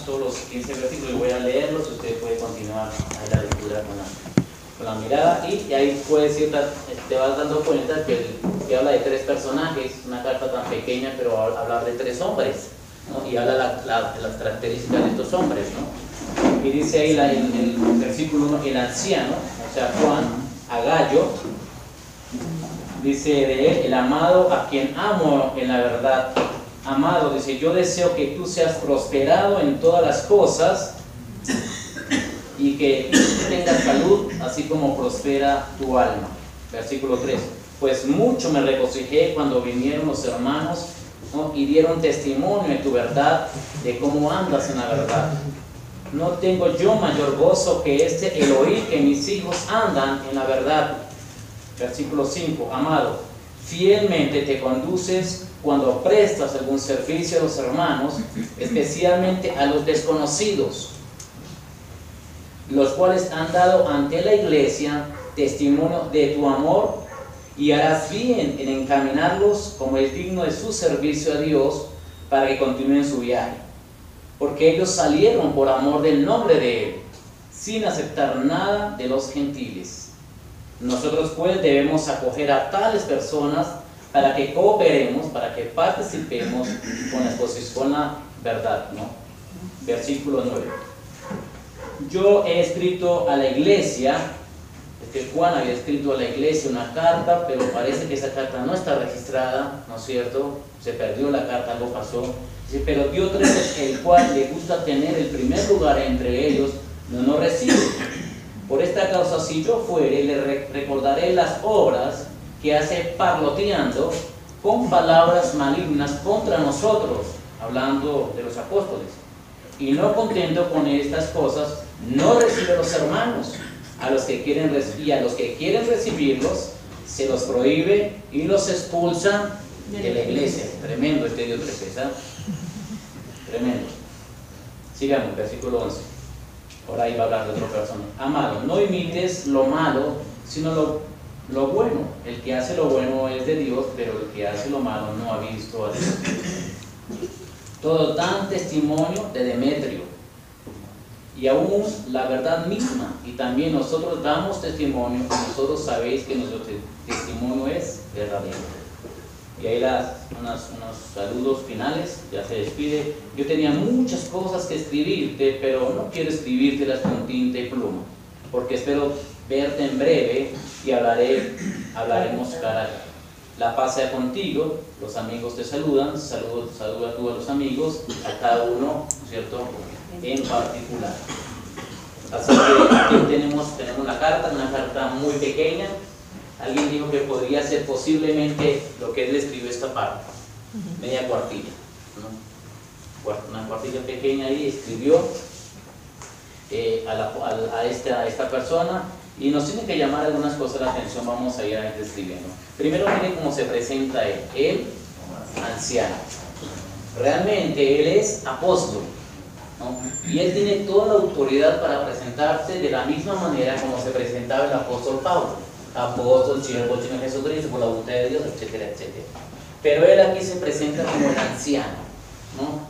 todos los 15 versículos, y voy a leerlos, usted puede continuar ahí la lectura con la mirada, y ahí puedes ir, te vas dando cuenta que habla de 3 personajes, una carta tan pequeña, pero habla de 3 hombres, ¿no? Y habla de las características de estos hombres, ¿no? Y dice ahí el versículo 1, el anciano, o sea, Juan, a Gallo, dice de él, el amado a quien amo en la verdad. Amado, dice, yo deseo que tú seas prosperado en todas las cosas y que tengas salud, así como prospera tu alma. Versículo 3. Pues mucho me regocijé cuando vinieron los hermanos, ¿no? Y dieron testimonio de tu verdad, de cómo andas en la verdad. No tengo yo mayor gozo que el oír que mis hijos andan en la verdad. Versículo 5. Amado, fielmente te conduces cuando prestas algún servicio a los hermanos, especialmente a los desconocidos, los cuales han dado ante la iglesia testimonio de tu amor, y harás bien en encaminarlos como es digno de su servicio a Dios, para que continúen su viaje. Porque ellos salieron por amor del nombre de Él, sin aceptar nada de los gentiles. Nosotros pues debemos acoger a tales personas para que cooperemos, para que participemos con la verdad, ¿no? Versículo 9. Yo he escrito a la iglesia, Juan había escrito a la iglesia una carta, pero parece que esa carta no está registrada, ¿no es cierto? Se perdió la carta, algo pasó. Dice, pero Diótrefes, el cual le gusta tener el primer lugar entre ellos, no recibe. Por esta causa, si yo fuere, le recordaré las obras que hace parloteando con palabras malignas contra nosotros, hablando de los apóstoles. Y no contento con estas cosas, no recibe a los hermanos, a los que quieren recibirlos, se los prohíbe y los expulsa de la iglesia. Tremendo este Diótrefes, ¿eh? Tremendo. Sigamos, versículo 11. Ahora ahí va a hablar de otra persona. Amado, no imites lo malo, sino lo bueno. El que hace lo bueno es de Dios, pero el que hace lo malo no ha visto a Dios. Todo dan testimonio de Demetrio, y aún la verdad misma, y también nosotros damos testimonio, y vosotros sabéis que nuestro testimonio es verdadero. Y ahí unos saludos finales, ya se despide. Yo tenía muchas cosas que escribirte, pero no quiero escribírtelas con tinta y pluma, porque espero verte en breve y hablaremos cara a cara. La paz sea contigo, los amigos te saludan, saluda tú a los amigos, a cada uno, ¿cierto?, en particular. Así que aquí tenemos una carta muy pequeña. Alguien dijo que podría ser posiblemente lo que él escribió esta parte, media cuartilla, ¿no? Una cuartilla pequeña ahí, escribió a esta persona, y nos tiene que llamar algunas cosas la atención. Vamos a ir describiendo. Primero, miren cómo se presenta él, anciano. Realmente él es apóstol, ¿no? Y él tiene toda la autoridad para presentarse de la misma manera como se presentaba el apóstol Pablo. Apóstol, siervo de Jesucristo, por la voluntad de Dios, etcétera, etcétera. Pero él aquí se presenta como el anciano, ¿no?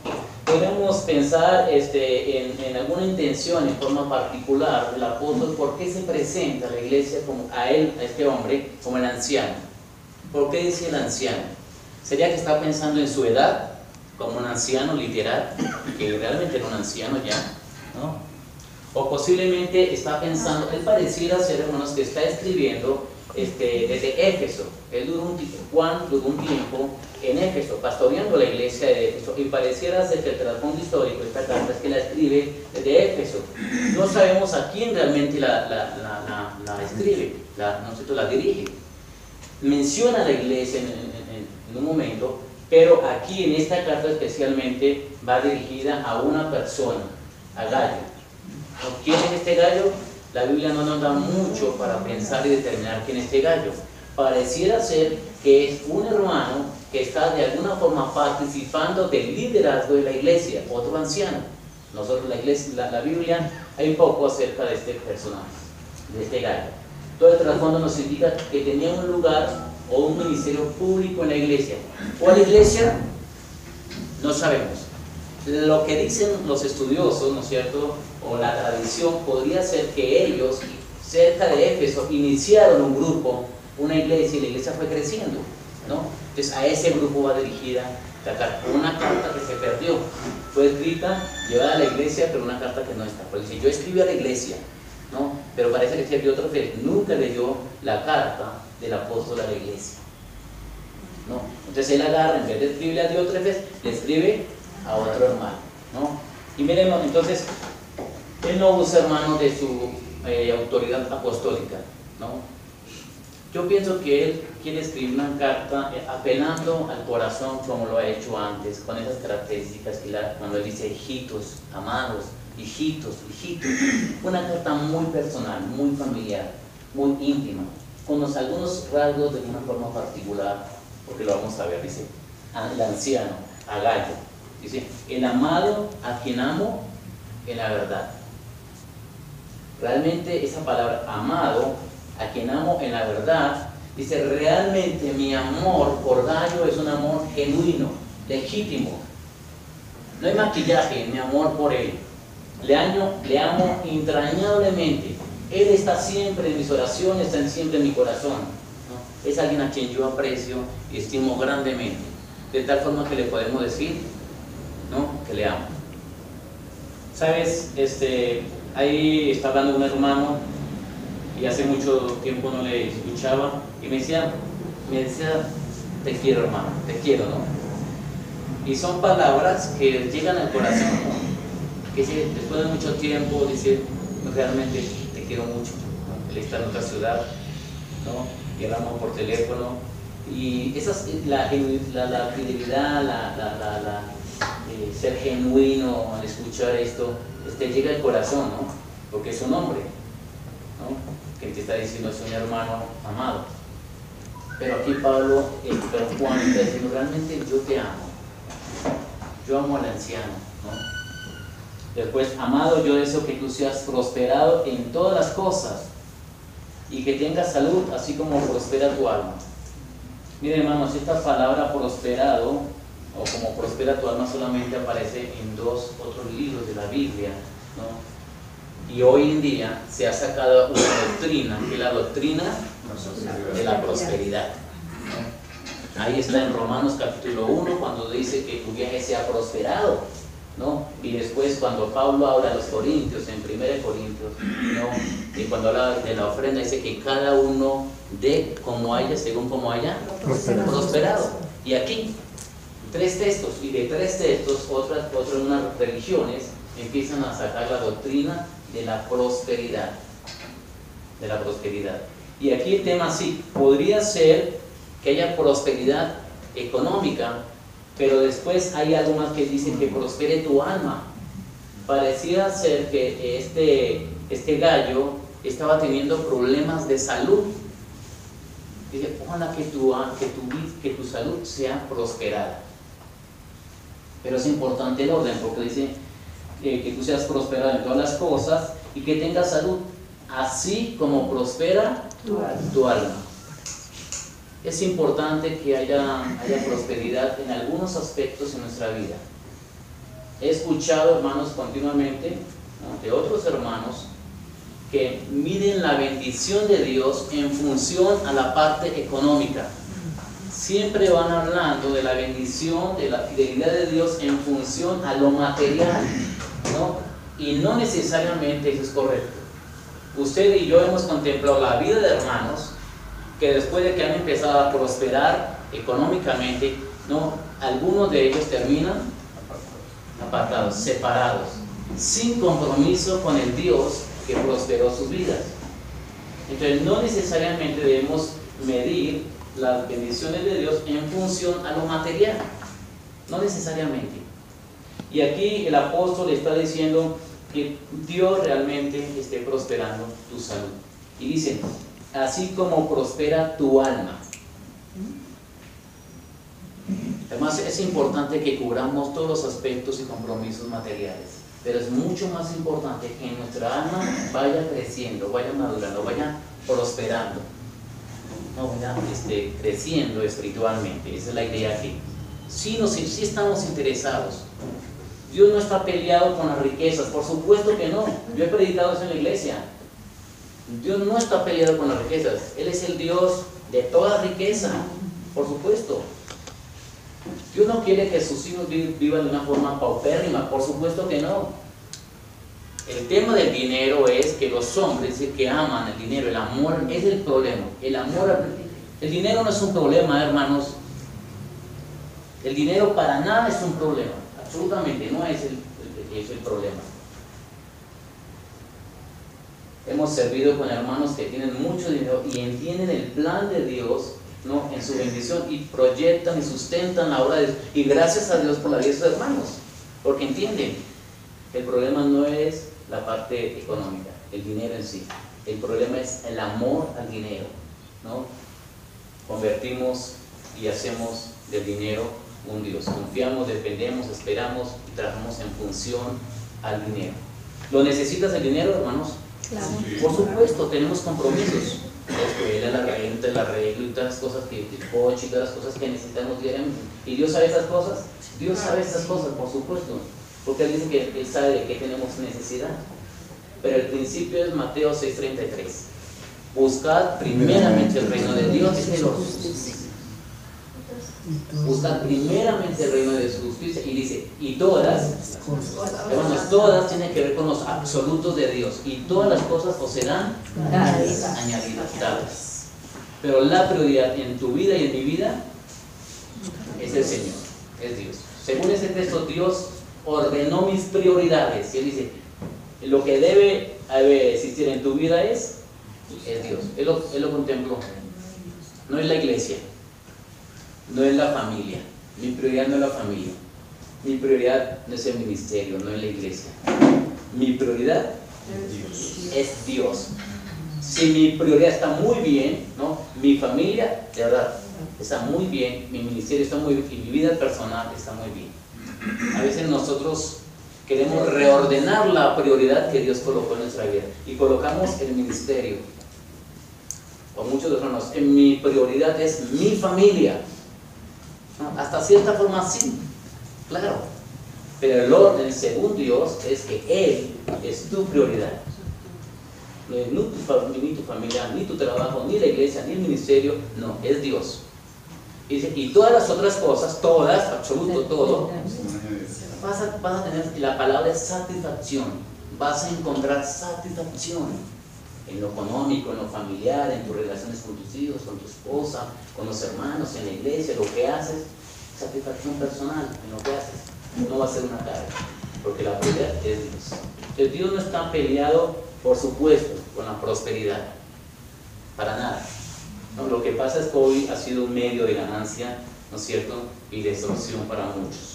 Podemos pensar en alguna intención en forma particular del apóstol. ¿Por qué se presenta a la iglesia a este hombre, como el anciano? ¿Por qué dice el anciano? ¿Sería que está pensando en su edad, como un anciano literal, que realmente era un anciano ya, ¿no? O posiblemente está pensando, él pareciera ser, hermanos, que está escribiendo desde Éfeso. Juan duró un tiempo en Éfeso, pastoreando la iglesia de Éfeso, y pareciera ser que el trasfondo histórico de esta carta es que la escribe desde Éfeso. No sabemos a quién realmente la escribe, la dirige. Menciona la iglesia en un momento, pero aquí en esta carta especialmente va dirigida a una persona, a Gallo. ¿Quién es este Gallo? La Biblia no nos da mucho para pensar y determinar quién es este Gallo. Pareciera ser que es un hermano que está de alguna forma participando del liderazgo de la iglesia, otro anciano. Nosotros, la Biblia, hay un poco acerca de este personaje, de este Gallo. Todo el trasfondo nos indica que tenía un lugar o un ministerio público en la iglesia. ¿Cuál iglesia? No sabemos. lo que dicen los estudiosos, ¿no es cierto?, o la tradición, podría ser que ellos, cerca de Éfeso, iniciaron un grupo, una iglesia, y la iglesia fue creciendo, ¿no? Entonces a ese grupo va dirigida la carta, una carta que se perdió, fue escrita, llevada a la iglesia, pero una carta que no está. Porque dice, yo escribí a la iglesia, ¿no? Pero parece que se vio otro que nunca leyó la carta del apóstol a la iglesia, ¿no? Entonces él agarra, en vez de escribirle a Diótrefes, le escribe a otro hermano, ¿no? Y miremos, entonces, él no usa, hermano, de su autoridad apostólica, ¿no? Yo pienso que él quiere escribir una carta apelando al corazón como lo ha hecho antes, con esas características que cuando él dice hijitos, amados, hijitos, hijitos. Una carta muy personal, muy familiar, muy íntima, con algunos rasgos de una forma particular, porque lo vamos a ver. Dice, el anciano, a Gayo, dice, el amado a quien amo en la verdad. Realmente esa palabra amado, a quien amo en la verdad, dice, realmente mi amor por Gayo es un amor genuino, legítimo. No hay maquillaje, mi amor por él. Le amo entrañablemente. Él está siempre en mis oraciones, está siempre en mi corazón, ¿no? Es alguien a quien yo aprecio y estimo grandemente. De tal forma que le podemos decir, ¿no?, que le amo. ¿Sabes? Ahí está hablando un hermano, y hace mucho tiempo no le escuchaba, y me decía, te quiero, hermano, te quiero, ¿no? Y son palabras que llegan al corazón, ¿no? Que después de mucho tiempo dice, realmente te quiero mucho, ¿no? Él está en otra ciudad, ¿no? Y hablamos por teléfono, y la fidelidad, ser genuino al escuchar esto, llega al corazón, ¿no? Porque es un hombre, ¿no?, que te está diciendo, es un hermano amado. Pero aquí pero Juan está diciendo, realmente yo te amo, yo amo al anciano, ¿no? Después, amado, yo deseo que tú seas prosperado en todas las cosas y que tengas salud, así como prospera tu alma. Miren, hermanos, esta palabra prosperado, o como prospera tu alma, solamente aparece en dos otros libros de la Biblia, ¿no? Y hoy en día se ha sacado una doctrina, que es la doctrina de la prosperidad, ¿no? Ahí está en Romanos capítulo 1, cuando dice que tu viaje sea prosperado, ¿no? Y después cuando Pablo habla a los Corintios, en 1 Corintios, ¿no?, y cuando habla de la ofrenda, dice que cada uno dé como haya, según como haya prosperado. Y aquí, 3 textos, y de 3 textos, otras unas religiones empiezan a sacar la doctrina de la prosperidad, Y aquí el tema sí, podría ser que haya prosperidad económica, pero después hay algo más que dicen que prospere tu alma. Pareciera ser que este Gayo estaba teniendo problemas de salud. Dice, ojalá que tu salud sea prosperada. Pero es importante el orden, porque dice que tú seas prosperado en todas las cosas y que tengas salud, así como prospera tu alma. Es importante que haya prosperidad en algunos aspectos en nuestra vida. He escuchado, hermanos, continuamente, ¿no?, de otros hermanos que miden la bendición de Dios en función a la parte económica. Siempre van hablando de la bendición, de la fidelidad de Dios en función a lo material, ¿no? Y no necesariamente eso es correcto. Usted y yo hemos contemplado la vida de hermanos que después de que han empezado a prosperar económicamente, ¿no?, algunos de ellos terminan apartados, separados, sin compromiso con el Dios que prosperó sus vidas. Entonces no necesariamente debemos medir las bendiciones de Dios en función a lo material, no necesariamente. Y aquí el apóstol está diciendo que Dios realmente esté prosperando tu salud. Y dice, así como prospera tu alma. Además es importante que cubramos todos los aspectos y compromisos materiales, pero es mucho más importante que nuestra alma vaya creciendo, vaya madurando, vaya prosperando, no vaya creciendo espiritualmente. Esa es la idea aquí. Sí estamos interesados. Dios no está peleado con las riquezas, por supuesto que no. Yo he predicado eso en la iglesia. Dios no está peleado con las riquezas. Él es el Dios de toda riqueza, por supuesto. Dios no quiere que sus hijos vivan de una forma paupérrima, por supuesto que no. El tema del dinero es que los hombres que aman el dinero, el amor es el problema. El dinero no es un problema, hermanos. El dinero para nada es un problema, absolutamente no es el problema. Hemos servido con hermanos que tienen mucho dinero y entienden el plan de Dios, ¿no?, en su bendición, y proyectan y sustentan la obra de Dios. Y gracias a Dios por la vida de sus hermanos, porque entienden, el problema no es la parte económica, el dinero en sí. El problema es el amor al dinero, ¿no? Convertimos y hacemos del dinero un Dios. Confiamos, dependemos, esperamos y trabajamos en función al dinero. ¿Lo necesitas el dinero, hermanos? Claro. Por supuesto, tenemos compromisos. La escuela, la renta, el arreglo y todas las cosas que el coche y todas las cosas que necesitamos diariamente. ¿Y Dios sabe estas cosas? Dios sabe estas cosas, por supuesto. Porque Él dice que Él sabe de qué tenemos necesidad. Pero el principio es Mateo 6:33. Buscad primeramente el reino de Dios y su justicia. Buscad primeramente el reino de su justicia, y dice, y todas, hermanos, todas tienen que ver con los absolutos de Dios, y todas las cosas os serán añadidas, dadas. Pero la prioridad en tu vida y en mi vida es el Señor, es Dios. Según ese texto, Dios ordenó mis prioridades, y Él dice, lo que debe existir en tu vida es Dios. Él lo contempló. No es la iglesia, no es la familia. Mi prioridad no es la familia. Mi prioridad no es el ministerio, no es la iglesia. Mi prioridad es Dios. Si mi prioridad está muy bien, ¿no?, mi familia, de verdad, está muy bien, mi ministerio está muy bien, y mi vida personal está muy bien. A veces nosotros queremos reordenar la prioridad que Dios colocó en nuestra vida y colocamos el ministerio. O muchos de nosotros, mi prioridad es mi familia. ¿No? Hasta cierta forma sí, claro. Pero el orden según Dios es que Él es tu prioridad. No es ni tu familia, ni tu trabajo, ni la iglesia, ni el ministerio. No, es Dios. Y todas las otras cosas, todas, absoluto todo, vas a tener, la palabra es satisfacción. Vas a encontrar satisfacción en lo económico, en lo familiar, en tus relaciones con tus hijos, con tu esposa, con los hermanos, en la iglesia, lo que haces, satisfacción personal en lo que haces. No va a ser una carga, porque la prioridad es Dios. Entonces, Dios no está peleado, por supuesto, con la prosperidad, para nada. No, lo que pasa es que hoy ha sido un medio de ganancia, ¿no es cierto?, y de extorsión para muchos.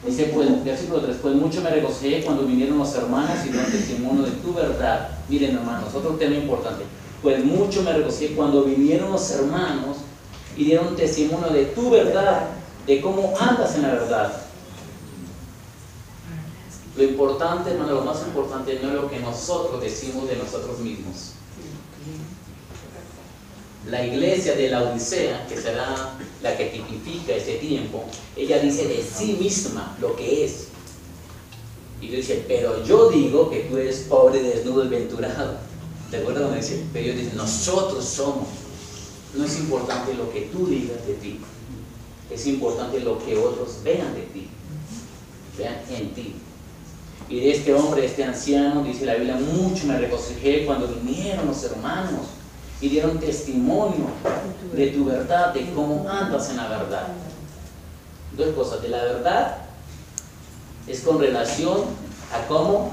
Dice, pues, versículo 3, pues mucho me regocijé cuando vinieron los hermanos y dieron testimonio de tu verdad. Miren, hermanos, otro tema importante. Pues mucho me regocijé cuando vinieron los hermanos y dieron testimonio de tu verdad, de cómo andas en la verdad. Lo importante, hermano, lo más importante no es lo que nosotros decimos de nosotros mismos. La iglesia de la Odisea, que será la que tipifica ese tiempo, ella dice de sí misma lo que es. Y dice, pero yo digo que tú eres pobre, desnudo y venturado. ¿Te acuerdas cuando dice? Pero ellos dicen, nosotros somos. No es importante lo que tú digas de ti, es importante lo que otros vean de ti, vean en ti. Y de este hombre, este anciano, dice la Biblia, mucho me regocijé cuando vinieron los hermanos y dieron testimonio de tu verdad, de cómo andas en la verdad. Dos cosas, de la verdad es con relación a cómo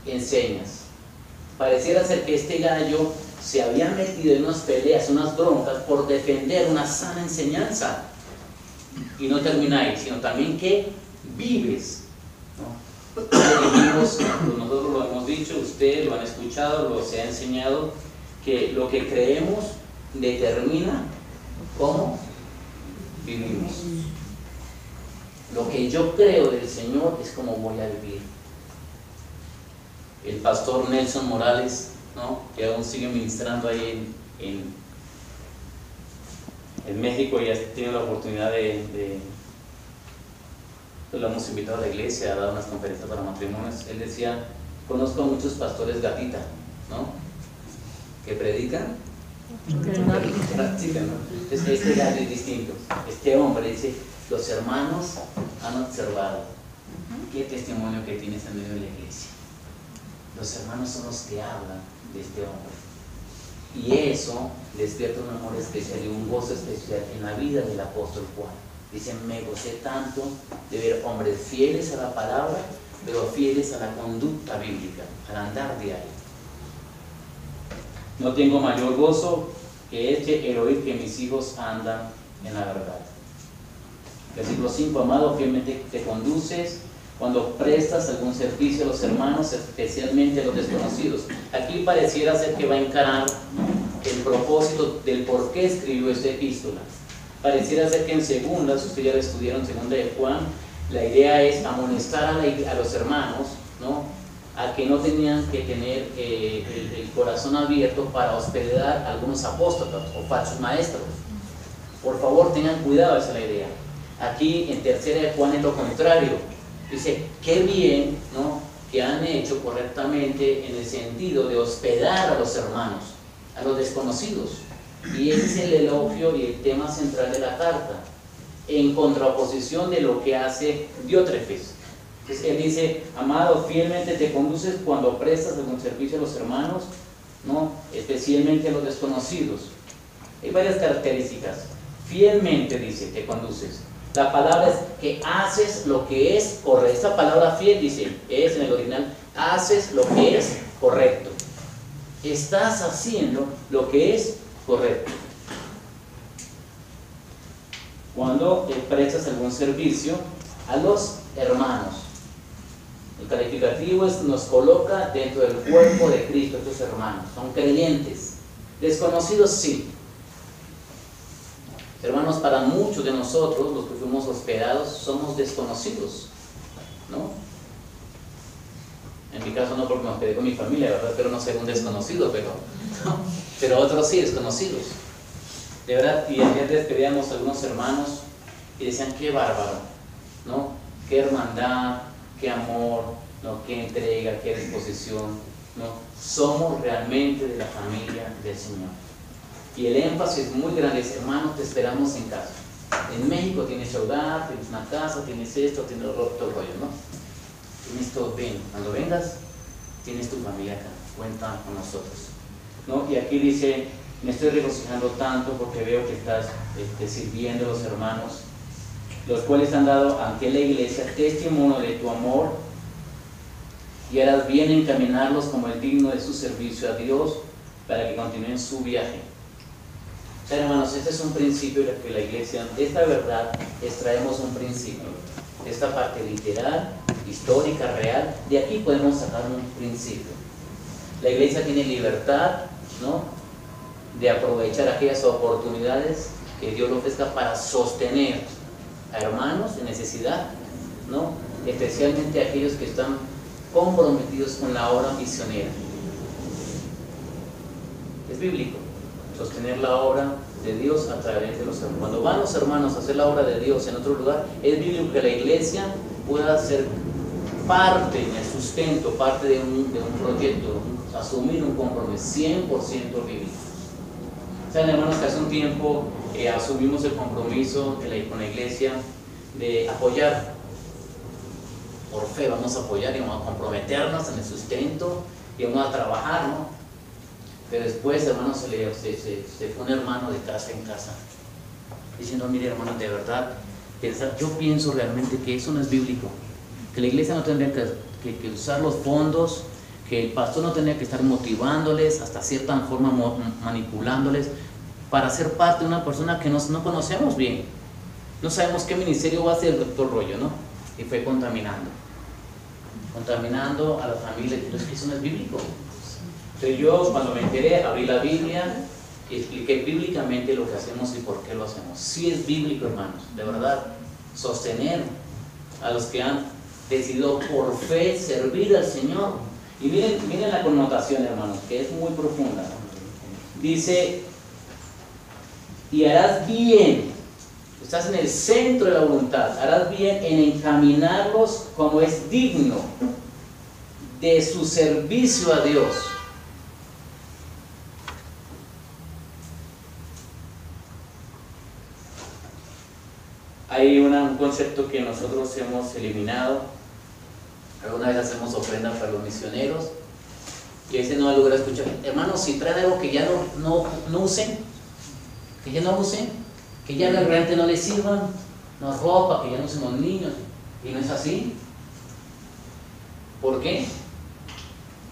enseñas. Pareciera ser que este gallo se había metido en unas peleas, unas broncas por defender una sana enseñanza. Y no termina ahí, sino también que vives, ¿no? Nosotros lo hemos dicho, ustedes lo han escuchado, se ha enseñado, que lo que creemos determina cómo vivimos. Lo que yo creo del Señor es cómo voy a vivir. El pastor Nelson Morales, ¿no?, que aún sigue ministrando ahí en México, y ha tenido la oportunidad de lo hemos invitado a la iglesia a dar unas conferencias para matrimonios. Él decía, conozco a muchos pastores gatita, ¿no? Que predican, que practican, ¿no? Entonces este gallo es distinto. Este hombre dice, los hermanos han observado qué testimonio que tienes en medio de la iglesia. Los hermanos son los que hablan de este hombre. Y eso despierta un amor especial y un gozo especial en la vida del apóstol Juan. Dice, me gocé tanto de ver hombres fieles a la palabra, pero fieles a la conducta bíblica, al andar diario. No tengo mayor gozo que el oír que mis hijos andan en la verdad. Versículo 5, amado, fielmente te conduces cuando prestas algún servicio a los hermanos, especialmente a los desconocidos. Aquí pareciera ser que va a encarar el propósito del por qué escribió esta epístola. Pareciera ser que en segundas, ustedes ya lo estudiaron, segunda de Juan, la idea es amonestar a los hermanos, ¿no?, a que no tenían que tener el corazón abierto para hospedar a algunos apóstoles o falsos maestros. Por favor, tengan cuidado, esa es la idea. Aquí en tercera de Juan es lo contrario. Dice, qué bien, ¿no?, que han hecho correctamente en el sentido de hospedar a los hermanos, a los desconocidos. Y ese es el elogio y el tema central de la carta, en contraposición de lo que hace Diótrefes. Entonces él dice, amado, fielmente te conduces cuando prestas algún servicio a los hermanos, ¿no?, especialmente a los desconocidos. Hay varias características. Fielmente, dice, te conduces. La palabra es que haces lo que es correcto. Esta palabra fiel, dice, es en el original, haces lo que es correcto. Estás haciendo lo que es correcto. Cuando prestas algún servicio a los hermanos, el calificativo nos coloca dentro del cuerpo de Cristo. Estos hermanos son creyentes, desconocidos sí. Hermanos, para muchos de nosotros, los que fuimos hospedados, somos desconocidos, ¿no? En mi caso no, porque me hospedé con mi familia, ¿verdad? Pero no ser un desconocido, pero otros sí, desconocidos. De verdad, y ayer despedíamos a algunos hermanos y decían, qué bárbaro, ¿no? Qué hermandad, qué amor, ¿no?, qué entrega, qué disposición, ¿no? Somos realmente de la familia del Señor. Y el énfasis es muy grande, es, hermanos, te esperamos en casa. En México tienes hogar, tienes una casa, tienes esto, tienes todo el rollo, ¿no? Tienes todo bien. Cuando vengas, tienes tu familia acá, cuenta con nosotros, ¿no? Y aquí dice, me estoy regocijando tanto porque veo que estás sirviendo a los hermanos, los cuales han dado ante la iglesia testimonio de tu amor, y harás bien encaminarlos como el digno de su servicio a Dios para que continúen su viaje. O sea, hermanos, este es un principio de que la iglesia, de esta verdad, extraemos un principio. Esta parte literal, histórica, real, de aquí podemos sacar un principio. La iglesia tiene libertad, ¿no?, de aprovechar aquellas oportunidades que Dios le ofrezca para sostener a hermanos en necesidad, ¿no?, especialmente aquellos que están comprometidos con la obra misionera. Es bíblico sostener la obra de Dios a través de los hermanos. Cuando van los hermanos a hacer la obra de Dios en otro lugar, es bíblico que la iglesia pueda ser parte, el sustento, parte de un proyecto, asumir un compromiso 100% bíblico. Saben, hermanos, que hace un tiempo asumimos el compromiso con la iglesia de apoyar. Por fe vamos a apoyar y vamos a comprometernos en el sustento y vamos a trabajar, ¿no? Pero después, hermanos, se fue un hermano de casa en casa diciendo, mire, hermanos, de verdad, yo pienso realmente que eso no es bíblico, que la iglesia no tendría que usar los fondos, que el pastor no tendría que estar motivándoles, hasta cierta forma manipulándoles, para ser parte de una persona que no conocemos bien. No sabemos qué ministerio va a hacer el doctor Rollo, ¿no? Y fue contaminando a la familia. Entonces, eso no es bíblico. Entonces yo, cuando me enteré, abrí la Biblia y expliqué bíblicamente lo que hacemos y por qué lo hacemos. Sí es bíblico, hermanos, de verdad, sostener a los que han decidido por fe servir al Señor. Y miren la connotación, hermanos, que es muy profunda. Dice, y harás bien. estás en el centro de la voluntad, harás bien en encaminarlos como es digno de su servicio a Dios. Hay un concepto que nosotros hemos eliminado. Alguna vez hacemos ofrendas para los misioneros y a veces no da lugar a escuchar: hermanos, si traen algo que ya no usen, que ya no usen, que ya realmente no les sirvan, no ropa, que ya no usen los niños. Y no es así. ¿Por qué?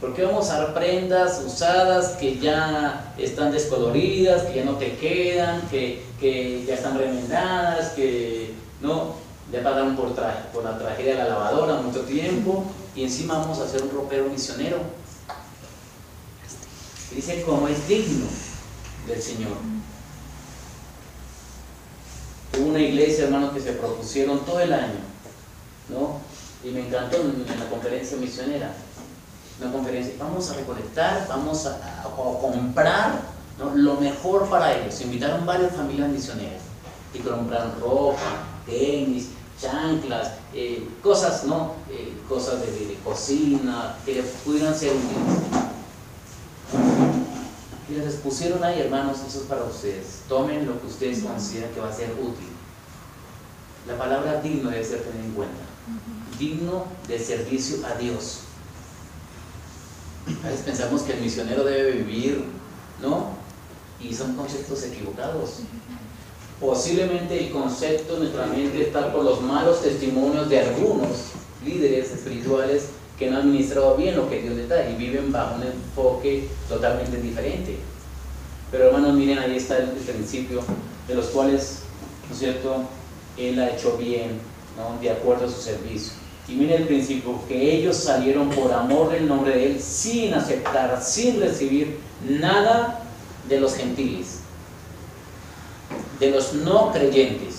Porque vamos a dar prendas usadas que ya están descoloridas, que ya no te quedan, que ya están remendadas, que no, ya pasaron por la tragedia de la lavadora mucho tiempo, y encima vamos a hacer un ropero misionero. Dice como es digno del Señor. Hubo una iglesia, hermanos, que se propusieron todo el año, ¿no? Y me encantó en la conferencia misionera. Una conferencia, vamos a recolectar, vamos a comprar, ¿no?, lo mejor para ellos. Invitaron varias familias misioneras y compraron ropa, tenis, chanclas, cosas, ¿no? Cosas de cocina que les pudieran ser útiles. Y les pusieron ahí: hermanos, eso es para ustedes, tomen lo que ustedes consideran que va a ser útil. La palabra digno debe ser tenida en cuenta. Digno de servicio a Dios. A veces pensamos que el misionero debe vivir, ¿no? Y son conceptos equivocados. Posiblemente el concepto en nuestra mente está por los malos testimonios de algunos líderes espirituales que no han administrado bien lo que Dios les da y viven bajo un enfoque totalmente diferente. Pero hermanos, miren, ahí está el principio de los cuales, ¿no es cierto?, Él ha hecho bien, ¿no?, de acuerdo a su servicio. Y miren el principio: que ellos salieron por amor del nombre de Él, sin aceptar, sin recibir nada de los gentiles, de los no creyentes.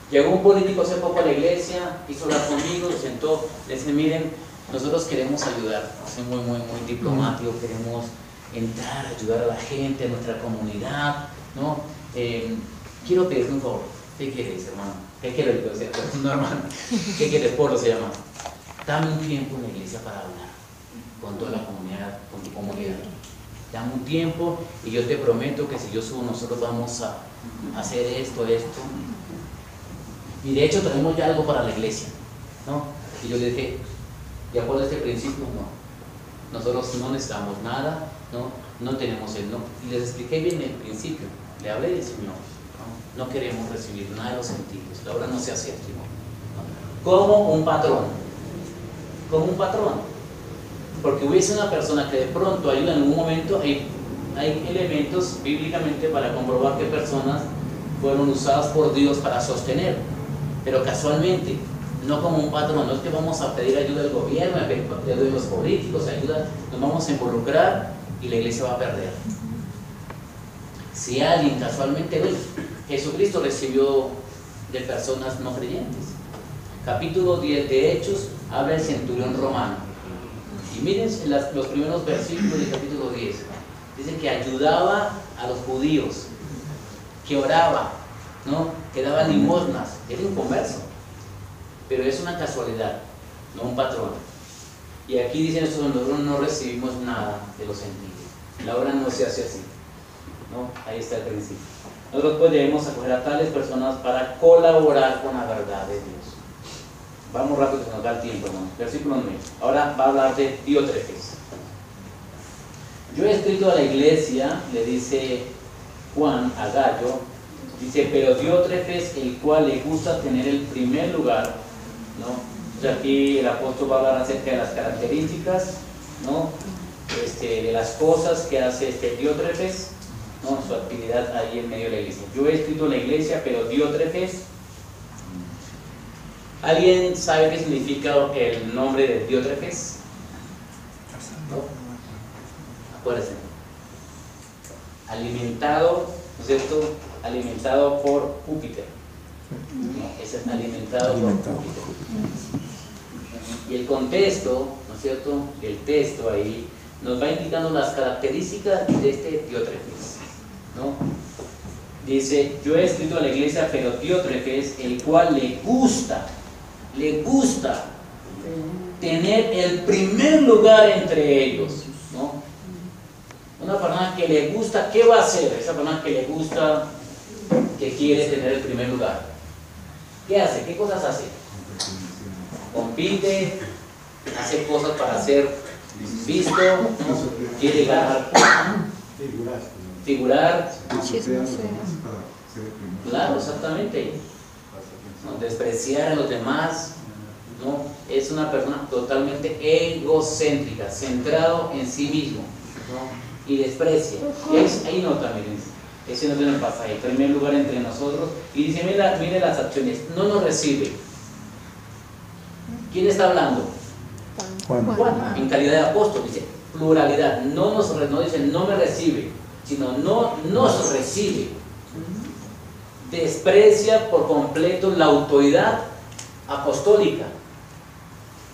Llegó un político hace poco a la iglesia, hizo hablar conmigo, se sentó, le dice: miren, nosotros queremos ayudar, así muy diplomático, queremos entrar, ayudar a la gente, a nuestra comunidad, ¿no? Quiero pedirte un favor. ¿Qué quieres, hermano? ¿Qué quieres? No, hermano. ¿Qué quieres? Pueblo se llama. Dame un tiempo en la iglesia para hablar con toda la comunidad, con tu comunidad. Dame un tiempo y yo te prometo que si yo subo, nosotros vamos a hacer esto. Y de hecho tenemos ya algo para la iglesia, ¿no? Y yo le dije: de acuerdo a este principio, no. Nosotros no necesitamos nada, no tenemos el no. Y les expliqué bien el principio. Le hablé del Señor. No queremos recibir nada de los sentidos. La obra no se hace aquí, ¿no? Como un patrón. Como un patrón. Porque hubiese una persona que de pronto ayuda en un momento. Hay elementos bíblicamente para comprobar que personas fueron usadas por Dios para sostener. Pero casualmente, no como un patrón. No es que vamos a pedir ayuda del gobierno, ayuda de los políticos, ayuda, nos vamos a involucrar y la iglesia va a perder. Si alguien casualmente ve, Jesucristo recibió de personas no creyentes. Capítulo 10 de Hechos habla del centurión romano. Y miren los primeros versículos del capítulo 10. Dice que ayudaba a los judíos, que oraba, ¿no?, que daba limosnas. Era un converso. Pero es una casualidad, no un patrón. Y aquí dicen estos: nosotros no recibimos nada de los gentiles. La obra no se hace así, ¿no? Ahí está el principio. Nosotros pues debemos acoger a tales personas para colaborar con la verdad de Dios. Vamos rápido, se nos da el tiempo, ¿no? Versículo 9. Ahora va a hablar de Diótrefes. Yo he escrito a la iglesia, le dice Juan a Gallo, dice: pero Diótrefes, el cual le gusta tener el primer lugar, ¿no? O sea, aquí el apóstol va a hablar acerca de las características, ¿no?, de las cosas que hace Diótrefes, ¿no?, su actividad ahí en medio de la iglesia. Yo he escrito a la iglesia, pero Diótrefes. ¿Alguien sabe qué significa el nombre de Diótrefes? ¿No? Acuérdense. Alimentado, ¿no es cierto?, alimentado por Júpiter. ¿No? Es alimentado por Júpiter. Y el contexto, ¿no es cierto?, el texto ahí nos va indicando las características de Diótrefes, ¿no? Dice, yo he escrito a la iglesia pero Diótrefes, el cual le gusta tener el primer lugar entre ellos, ¿no? Una persona que le gusta, ¿qué va a hacer? Esa persona que le gusta, que quiere tener el primer lugar, ¿qué hace? ¿Qué cosas hace? Compite, hace cosas para ser visto, ¿no? Quiere ganar, figurar, claro, exactamente, ¿no? Despreciar a los demás, ¿no? Es una persona totalmente egocéntrica, centrado en sí mismo, ¿no? Y desprecia. Ahí nota, miren, ese no tiene el pasaje, el primer lugar entre nosotros, y dice, mire las acciones, no nos recibe. ¿Quién está hablando? Juan, en calidad de apóstol, dice pluralidad, no dice no me recibe, sino no nos recibe. Desprecia por completo la autoridad apostólica,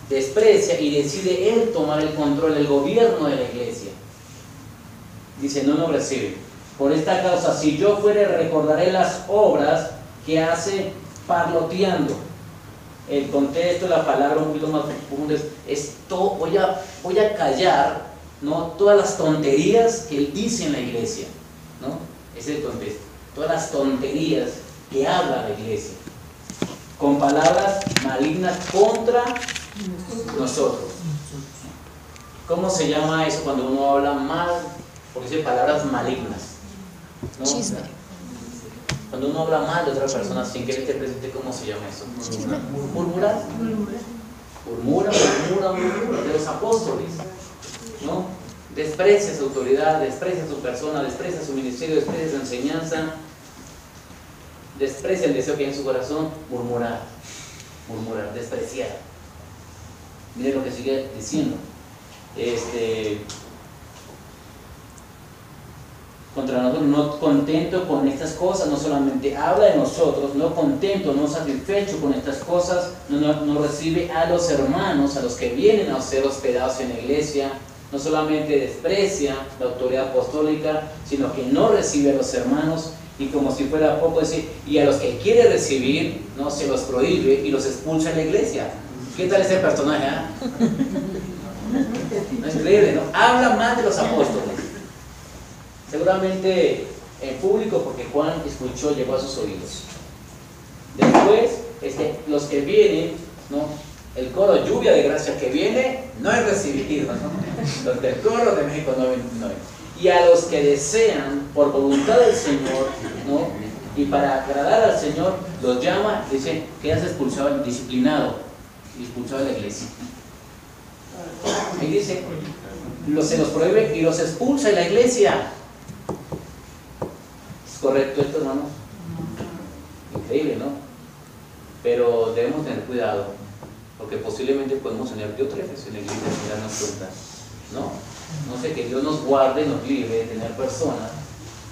desprecia y decide él tomar el control, el gobierno de la iglesia. Dice no nos recibe. Por esta causa, si yo fuere, recordaré las obras que hace parloteando. El contexto, la palabra un poquito más profundo es todo, voy a callar, ¿no? Todas las tonterías que él dice en la iglesia, ¿no? Ese es el contexto. Todas las tonterías que habla la iglesia, con palabras malignas contra nosotros. ¿Cómo se llama eso cuando uno habla mal? Porque dice palabras malignas, ¿no? Chisme. Cuando uno habla mal de otra persona sin que él esté presente, ¿cómo se llama eso? Murmurar. Murmura de los apóstoles, ¿no? Desprecia su autoridad, desprecia su persona, desprecia su ministerio, desprecia su enseñanza, desprecia el deseo que hay en su corazón. Murmurar, despreciar. Mire lo que sigue diciendo. Contra nosotros, no contento con estas cosas, no solamente habla de nosotros, no contento, no satisfecho con estas cosas, no recibe a los hermanos, a los que vienen a ser hospedados en la iglesia, no solamente desprecia la autoridad apostólica, sino que no recibe a los hermanos, y como si fuera poco decir, y a los que quiere recibir, no se los prohíbe y los expulsa de la iglesia. ¿Qué tal ese personaje? No es increíble, ¿no? Habla más de los apóstoles. Seguramente en público, porque Juan escuchó, llegó a sus oídos. Después, los que vienen, ¿no? El coro lluvia de gracia que viene, no es recibido, ¿no? Los del coro de México no ven. Y a los que desean, por voluntad del Señor, ¿no? Y para agradar al Señor, los llama, dice que ya se expulsado, disciplinado, expulsado de la iglesia. Ahí dice, se los prohíbe y los expulsa de la iglesia. ¿Es correcto esto, hermanos? Increíble, ¿no? Pero debemos tener cuidado, porque posiblemente podemos tener Diótrefes en la iglesia sin darnos cuenta, ¿no? No sé, que Dios nos guarde, nos libre de tener personas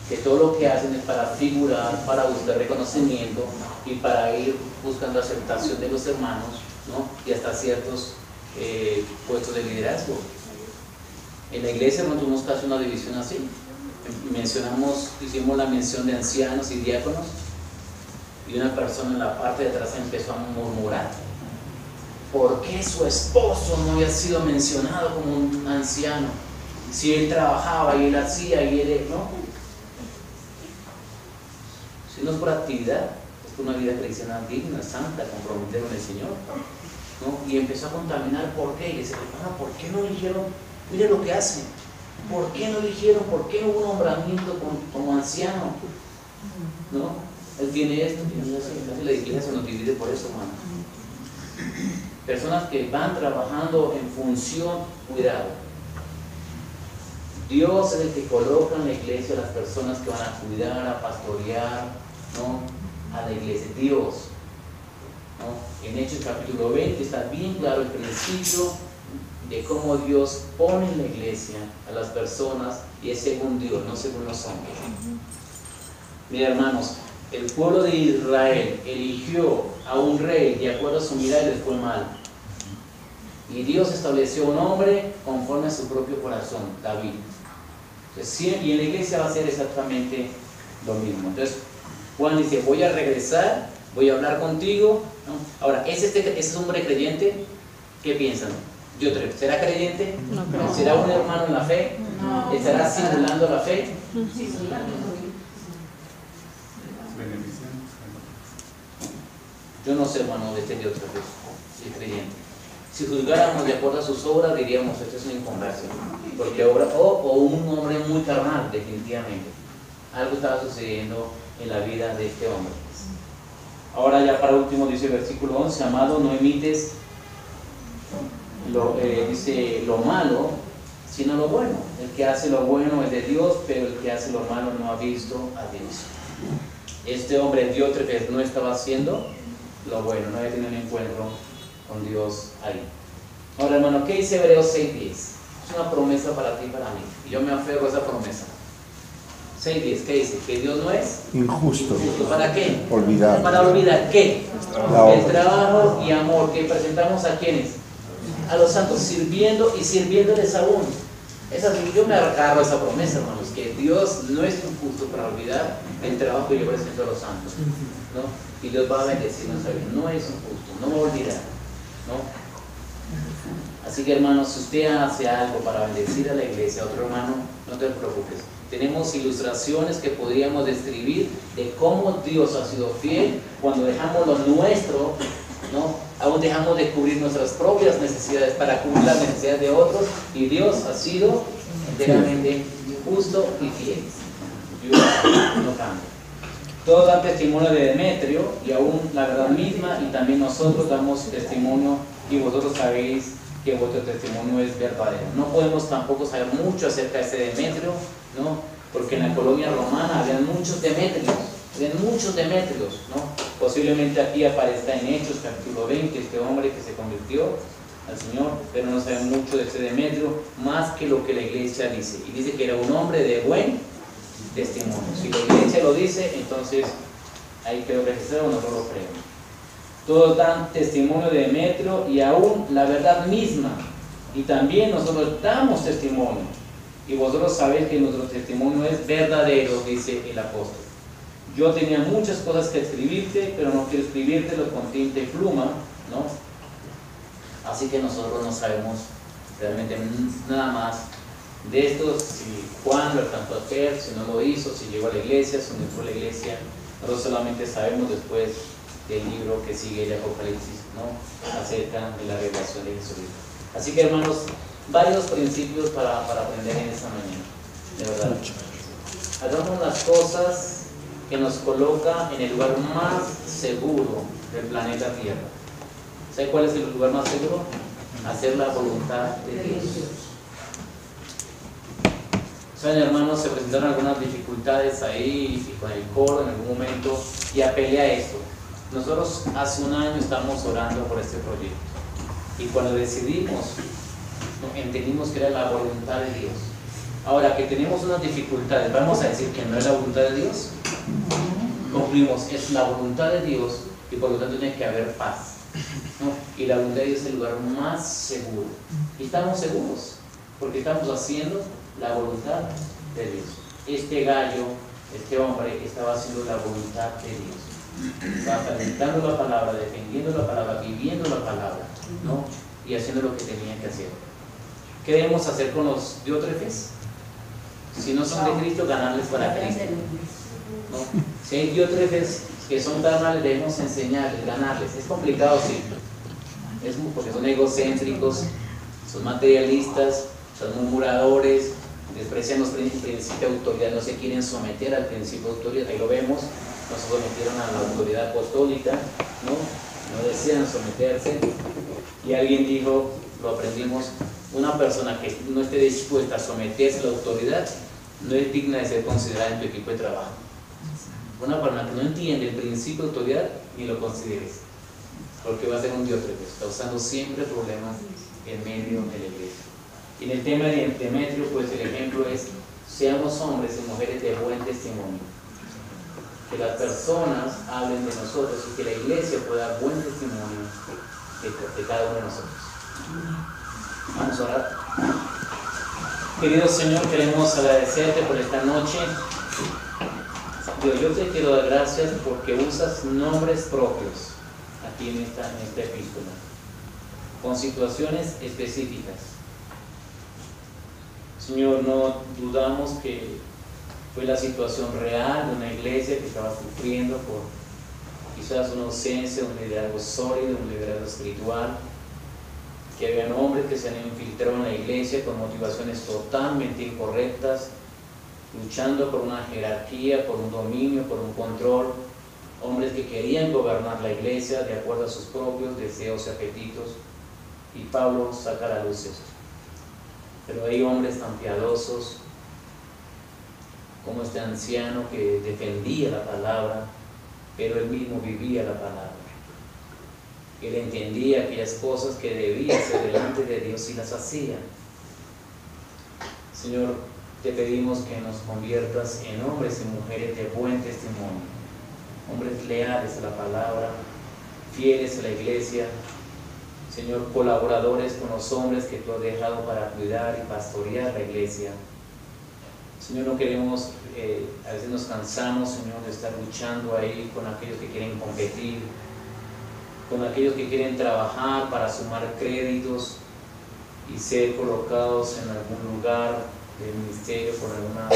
que todo lo que hacen es para figurar, para buscar reconocimiento y para ir buscando aceptación de los hermanos, ¿no? Y hasta ciertos puestos de liderazgo. En la iglesia no tuvimos casi una división así. Hicimos la mención de ancianos y diáconos, y una persona en la parte de atrás empezó a murmurar. ¿Por qué su esposo no había sido mencionado como un anciano? Si él trabajaba y él hacía y él, ¿no? Si no es por actividad, es por una vida cristiana digna, santa, comprometida con el Señor, ¿no? Y empezó a contaminar. ¿Por qué? Y dice, hermano, ¿por qué no eligieron? Mire lo que hacen. ¿Por qué no eligieron? ¿Por qué no hubo un nombramiento como anciano? ¿No? Él tiene esto, tiene eso. Casi la iglesia se nos divide por eso, hermano. Personas que van trabajando en función, cuidado. Dios es el que coloca en la iglesia a las personas que van a cuidar, a pastorear, ¿no? A la iglesia. Dios, ¿no? En Hechos capítulo 20 está bien claro el principio de cómo Dios pone en la iglesia a las personas, y es según Dios, no según los hombres. Mira, hermanos, el pueblo de Israel eligió a un rey de acuerdo a su mirada y les fue mal. Y Dios estableció un hombre conforme a su propio corazón, David. Entonces, y en la iglesia va a ser exactamente lo mismo. Entonces, Juan dice, voy a regresar, voy a hablar contigo, ¿no? Ahora, ¿ese hombre creyente? ¿Qué piensan? Diótrefes, ¿será creyente? No creo. ¿Será un hermano en la fe? No. ¿Estará simulando la fe? Yo no sé, hermano, de este Diótrefes, si es creyente. Si juzgáramos de acuerdo a sus obras, diríamos, esto es una inconversión. Porque obra, o un hombre muy carnal, definitivamente. Algo estaba sucediendo en la vida de este hombre. Ahora ya para último dice el versículo 11, amado, no imites dice lo malo, sino lo bueno. El que hace lo bueno es de Dios, pero el que hace lo malo no ha visto a Dios. Este hombre Diótrefes no estaba haciendo lo bueno, no había tenido un encuentro con Dios ahí. Ahora, hermano, ¿qué dice Hebreos 6:10? Es una promesa para ti y para mí, y yo me aferro a esa promesa. 6:10, ¿qué dice? Que Dios no es injusto. justo. ¿Para qué? Olvidar. Para olvidar ¿qué? La El obra. trabajo y amor que presentamos a quienes, a los santos, sirviendo y sirviéndoles aún. Yo me agarro a esa promesa, hermanos, que Dios no es injusto para olvidar el trabajo que yo presento a los santos, ¿no? Y Dios va a bendecir nuestra vida. No es injusto, no va a olvidar, ¿no? Así que, hermanos, si usted hace algo para bendecir a la iglesia, a otro hermano, no te preocupes. Tenemos ilustraciones que podríamos describir de cómo Dios ha sido fiel cuando dejamos lo nuestro, ¿no? Aún dejamos de cubrir nuestras propias necesidades para cubrir las necesidades de otros, y Dios ha sido enteramente justo y fiel. Dios no cambia. Todos dan testimonio de Demetrio, y aún la verdad misma, y también nosotros damos testimonio, y vosotros sabéis que vuestro testimonio es verdadero. No podemos tampoco saber mucho acerca de este Demetrio, ¿no? Porque en la colonia romana habían muchos Demetrios, ¿no? Posiblemente aquí aparezca en Hechos capítulo 20 este hombre que se convirtió al Señor, pero no sabe mucho de este Demetrio, más que lo que la iglesia dice. Y dice que era un hombre de buen testimonio. Si la iglesia lo dice, entonces ahí quedó registrado, no lo creo. Todos dan testimonio de Demetrio y aún la verdad misma. Y también nosotros damos testimonio. Y vosotros sabéis que nuestro testimonio es verdadero, dice el apóstol. Yo tenía muchas cosas que escribirte, pero no quiero escribírtelo con tinta y pluma, ¿no? Así que nosotros no sabemos realmente nada más de esto, si Juan lo alcanzó a hacer, si no lo hizo, si llegó a la iglesia, si no entró a la iglesia. Nosotros solamente sabemos después del libro que sigue el Apocalipsis, ¿no? Acerca de la revelación de Jesucristo. Así que, hermanos, varios principios para aprender en esta mañana, de verdad. Hagamos las cosas que nos coloca en el lugar más seguro del planeta Tierra. ¿Sabe cuál es el lugar más seguro? Hacer la voluntad de Dios. Saben, hermanos, se presentaron algunas dificultades ahí y con el coro en algún momento, y apelé a esto. Nosotros hace un año estamos orando por este proyecto, y cuando decidimos, entendimos que era la voluntad de Dios. Ahora que tenemos unas dificultades, ¿vamos a decir que no es la voluntad de Dios? Concluimos, es la voluntad de Dios, y por lo tanto tiene que haber paz, ¿no? Y la voluntad de Dios es el lugar más seguro, y estamos seguros porque estamos haciendo la voluntad de Dios. Este gallo, este hombre, estaba haciendo la voluntad de Dios, estaba calentando la palabra, defendiendo la palabra, viviendo la palabra, ¿no? Y haciendo lo que tenía que hacer. ¿Qué debemos hacer con los Diótrefes? Si no son de Cristo, ganarles para Cristo, ¿no? Si hay Diótrefes que son carnales, debemos enseñarles, ganarles. Es complicado, sí, porque son egocéntricos, son materialistas, son murmuradores, desprecian los principios de autoridad, no se quieren someter al principio de autoridad. Ahí lo vemos, no se sometieron a la autoridad apostólica, no desean someterse. Y alguien dijo, lo aprendimos, una persona que no esté dispuesta a someterse a la autoridad no es digna de ser considerada en tu equipo de trabajo. Una persona que no entiende el principio de autoridad, ni lo consideres, porque va a ser un Diótrefes, causando siempre problemas en medio de la iglesia. Y en el tema de Demetrio, pues el ejemplo es: seamos hombres y mujeres de buen testimonio, que las personas hablen de nosotros y que la iglesia pueda dar buen testimonio de cada uno de nosotros. Vamos a orar. Querido Señor, queremos agradecerte por esta noche. Dios, yo te quiero dar gracias porque usas nombres propios aquí en esta epístola, con situaciones específicas. Señor, no dudamos que fue la situación real de una iglesia que estaba sufriendo por quizás una ausencia, un liderazgo sólido, un liderazgo espiritual, que habían hombres que se han infiltrado en la iglesia con motivaciones totalmente incorrectas, luchando por una jerarquía, por un dominio, por un control, hombres que querían gobernar la iglesia de acuerdo a sus propios deseos y apetitos, y Pablo saca a la luz esto. Pero hay hombres tan piadosos como este anciano que defendía la palabra, pero él mismo vivía la palabra. Él entendía aquellas cosas que debía hacer delante de Dios y las hacía. Señor, te pedimos que nos conviertas en hombres y mujeres de buen testimonio, hombres leales a la palabra, fieles a la iglesia, Señor, colaboradores con los hombres que tú has dejado para cuidar y pastorear la iglesia. Señor, no queremos, a veces nos cansamos, Señor, de estar luchando ahí con aquellos que quieren competir, con aquellos que quieren trabajar para sumar créditos y ser colocados en algún lugar del ministerio por alguna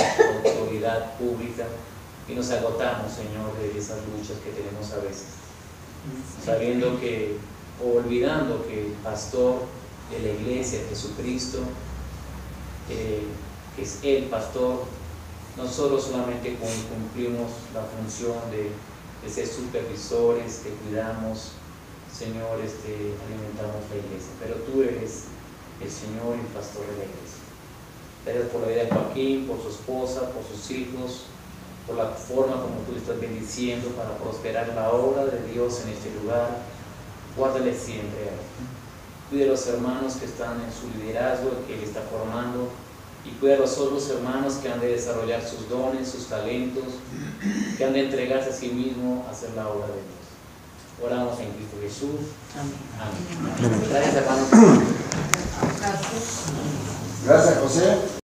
autoridad pública, y nos agotamos, Señor, de esas luchas que tenemos a veces, sabiendo que, o olvidando que el pastor de la iglesia, Jesucristo, que es el pastor, nosotros solamente cumplimos la función de ser supervisores, que cuidamos, Señor, alimentamos la iglesia, pero tú eres el Señor y el pastor de la iglesia. Gracias por la vida de Joaquín, por su esposa, por sus hijos, por la forma como tú le estás bendiciendo para prosperar la obra de Dios en este lugar. Guárdale siempre a él. Cuida a los hermanos que están en su liderazgo, que él está formando, y cuida a los otros hermanos que han de desarrollar sus dones, sus talentos, que han de entregarse a sí mismos a hacer la obra de Dios. Oramos en Cristo Jesús. Amén. Amén. Gracias, hermanos. Gracias, José.